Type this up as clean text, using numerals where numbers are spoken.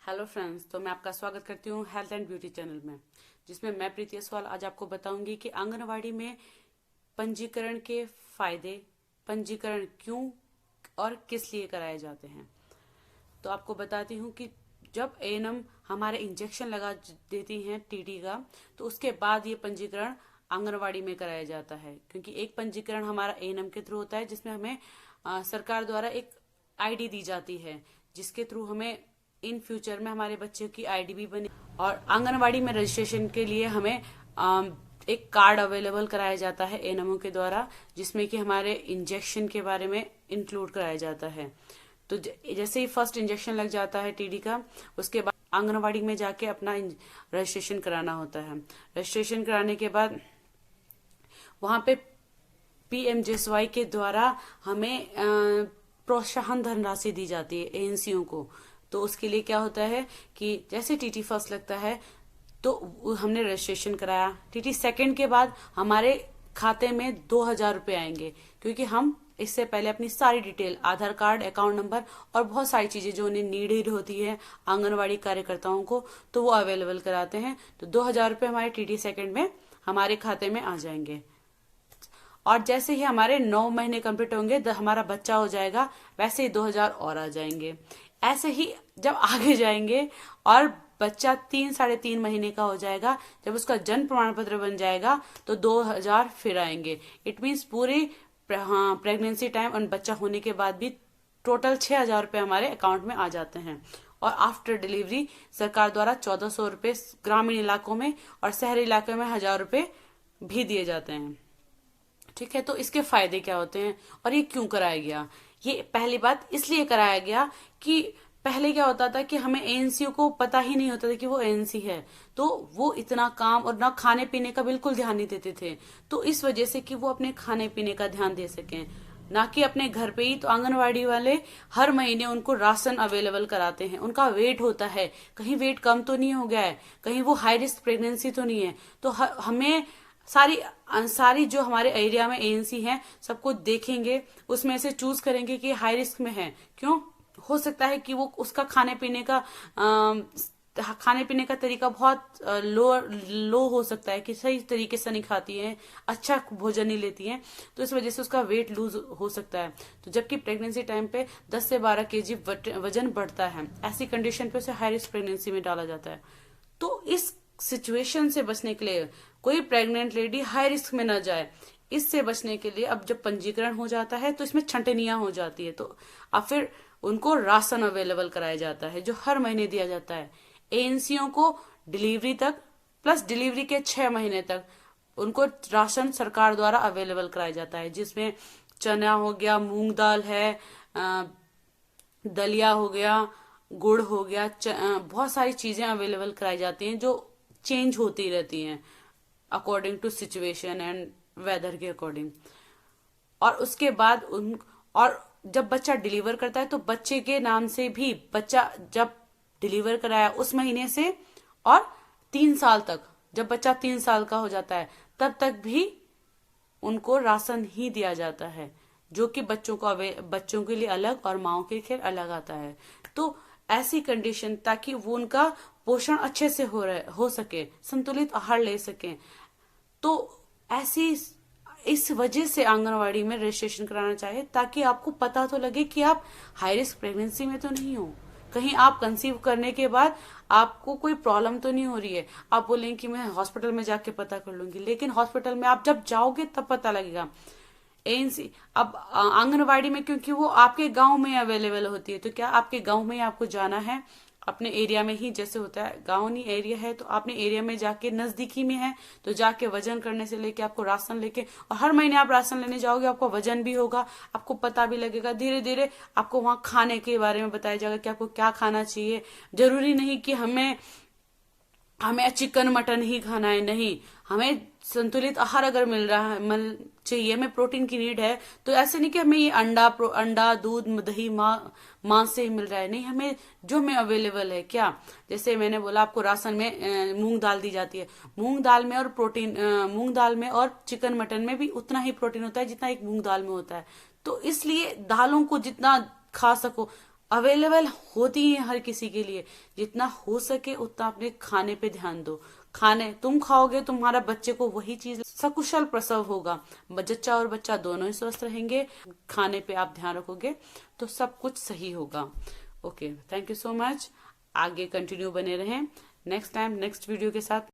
Hello friends, तो मैं आपका स्वागत करती हूँ हेल्थ एंड ब्यूटी चैनल में, जिसमें मैं प्रीति असवाल आज आपको बताऊंगी कि आंगनवाड़ी में पंजीकरण के फायदे, पंजीकरण क्यों और किस लिए कराए जाते हैं। तो आपको बताती हूँ कि जब एएनएम हमारे इंजेक्शन लगा देती हैं टीटी का, तो उसके बाद ये पंजीकरण आंगनवाड़ी में कराया जाता है, क्योंकि एक पंजीकरण हमारा एएनएम के थ्रू होता है, जिसमें हमें सरकार द्वारा एक आईडी दी जाती है, जिसके थ्रू हमें इन फ्यूचर में हमारे बच्चे की आईडी भी बने। और आंगनवाड़ी में रजिस्ट्रेशन के लिए हमें एक कार्ड अवेलेबल कराया जाता है एएनएमओ के द्वारा, जिसमें कि हमारे इंजेक्शन के बारे में इंक्लूड कराया जाता है। तो जैसे ही फर्स्ट इंजेक्शन लग जाता है टीडी का, उसके बाद आंगनवाड़ी में जाके अपना रजिस्ट्रेशन कराना होता है। रजिस्ट्रेशन कराने के बाद वहां पे पीएमजेएसवाई के द्वारा हमें प्रोत्साहन धनराशि दी जाती है एएनसीओ को। तो उसके लिए क्या होता है कि जैसे टीटी फर्स्ट लगता है तो हमने रजिस्ट्रेशन कराया, टीटी सेकंड के बाद हमारे खाते में 2,000 रुपये आएंगे, क्योंकि हम इससे पहले अपनी सारी डिटेल, आधार कार्ड, अकाउंट नंबर और बहुत सारी चीजें जो उन्हें नीडेड होती है आंगनवाड़ी कार्यकर्ताओं को, तो वो अवेलेबल कराते हैं। तो 2,000 रुपये हमारे टीटी सेकंड में हमारे खाते में आ जाएंगे। और जैसे ही हमारे 9 महीने कंप्लीट होंगे, हमारा बच्चा हो जाएगा, वैसे ही 2,000 और आ जाएंगे। ऐसे ही जब आगे जाएंगे और बच्चा 3-3.5 महीने का हो जाएगा, जब उसका जन्म प्रमाण पत्र बन जाएगा, तो 2,000 फिर आएंगे। इट मीन्स पूरी प्रेगनेंसी टाइम और बच्चा होने के बाद भी टोटल 6,000 रुपये हमारे अकाउंट में आ जाते हैं। और आफ्टर डिलीवरी सरकार द्वारा 1,400 रुपये ग्रामीण इलाकों में और शहरी इलाकों में 1,000 रुपये भी दिए जाते हैं। ठीक है, तो इसके फायदे क्या होते हैं और ये क्यों कराया गया? ये पहली बात इसलिए कराया गया कि पहले क्या होता था कि हमें एएनसीओ को पता ही नहीं होता था कि वो एएनसी है, तो वो इतना काम और ना खाने पीने का बिल्कुल ध्यान नहीं देते थे। तो इस वजह से कि वो अपने खाने पीने का ध्यान दे सकें, ना कि अपने घर पे ही, तो आंगनवाड़ी वाले हर महीने उनको राशन अवेलेबल कराते हैं। उनका वेट होता है, कहीं वेट कम तो नहीं हो गया है, कहीं वो हाई रिस्क प्रेगनेंसी तो नहीं है। तो हमें सारी जो हमारे एरिया में एएनसी हैं सबको देखेंगे, उसमें से चूज करेंगे कि हाई रिस्क में है। क्यों? हो सकता है कि वो उसका खाने पीने का तरीका बहुत लो हो सकता है, कि सही तरीके से नहीं खाती है, अच्छा भोजन नहीं लेती है, तो इस वजह से उसका वेट लूज हो सकता है। तो जबकि प्रेगनेंसी टाइम पे 10 से 12 केजी वजन बढ़ता है, ऐसी कंडीशन पे उसे हाई रिस्क प्रेगनेंसी में डाला जाता है। तो इस सिचुएशन से बचने के लिए कोई प्रेग्नेंट लेडी हाई रिस्क में न जाए, इससे बचने के लिए अब जब पंजीकरण हो जाता है तो इसमें छंटनियां हो जाती है, तो अब फिर उनको राशन अवेलेबल कराया जाता है, जो हर महीने दिया जाता है एएनसीओ को। डिलीवरी तक प्लस डिलीवरी के 6 महीने तक उनको राशन सरकार द्वारा अवेलेबल कराया जाता है, जिसमें चना हो गया, मूंग दाल है, दलिया हो गया, गुड़ हो गया, बहुत सारी चीजें अवेलेबल कराई जाती हैं, जो चेंज होती रहती हैं according to situation and weather के अकॉर्डिंग। और उसके बाद और जब बच्चा डिलीवर करता है, तो बच्चे के नाम से भी, बच्चा जब डिलीवर कराया उस महीने से और 3 साल तक, जब बच्चा 3 साल का हो जाता है, तब तक भी उनको राशन ही दिया जाता है, जो कि बच्चों के लिए अलग और माओ के लिए अलग आता है। तो ऐसी कंडीशन, ताकि वो उनका पोषण अच्छे से हो सके, संतुलित आहार ले सके। तो ऐसी इस वजह से आंगनवाड़ी में रजिस्ट्रेशन कराना चाहिए, ताकि आपको पता तो लगे कि आप हाई रिस्क प्रेगनेंसी में तो नहीं हो, कहीं आप कंसीव करने के बाद आपको कोई प्रॉब्लम तो नहीं हो रही है। आप बोलेंगे कि मैं हॉस्पिटल में जाके पता कर लूंगी, लेकिन हॉस्पिटल में आप जब जाओगे तब पता लगेगा। एएनसी अब आंगनवाड़ी में, क्योंकि वो आपके गांव में अवेलेबल होती है, तो क्या आपके गांव में आपको जाना है, अपने एरिया में ही, जैसे होता है गांव नहीं एरिया है, तो अपने एरिया में जाके, नजदीकी में है तो जाके वजन करने से लेके आपको राशन लेके, और हर महीने आप राशन लेने जाओगे, आपको वजन भी होगा, आपको पता भी लगेगा। धीरे धीरे आपको वहां खाने के बारे में बताया जाएगा कि आपको क्या खाना चाहिए। जरूरी नहीं कि हमें चिकन मटन ही खाना है, नहीं, हमें संतुलित आहार अगर मिल रहा है, चाहिए, हमें प्रोटीन की नीड है, तो ऐसे नहीं कि हमें ये अंडा दूध दही मांस से ही मिल रहा है, नहीं, हमें जो हमें अवेलेबल है, क्या, जैसे मैंने बोला आपको राशन में मूंग दाल दी जाती है, मूंग दाल में और चिकन मटन में भी उतना ही प्रोटीन होता है जितना एक मूंग दाल में होता है। तो इसलिए दालों को जितना खा सको, अवेलेबल होती है हर किसी के लिए। जितना हो सके उतना अपने खाने पे ध्यान दो। खाने तुम खाओगे, तुम्हारा बच्चे को वही चीज, सकुशल प्रसव होगा, जच्चा और बच्चा दोनों ही स्वस्थ रहेंगे। खाने पे आप ध्यान रखोगे तो सब कुछ सही होगा। Okay, thank you so much. आगे कंटिन्यू बने रहें नेक्स्ट टाइम नेक्स्ट वीडियो के साथ।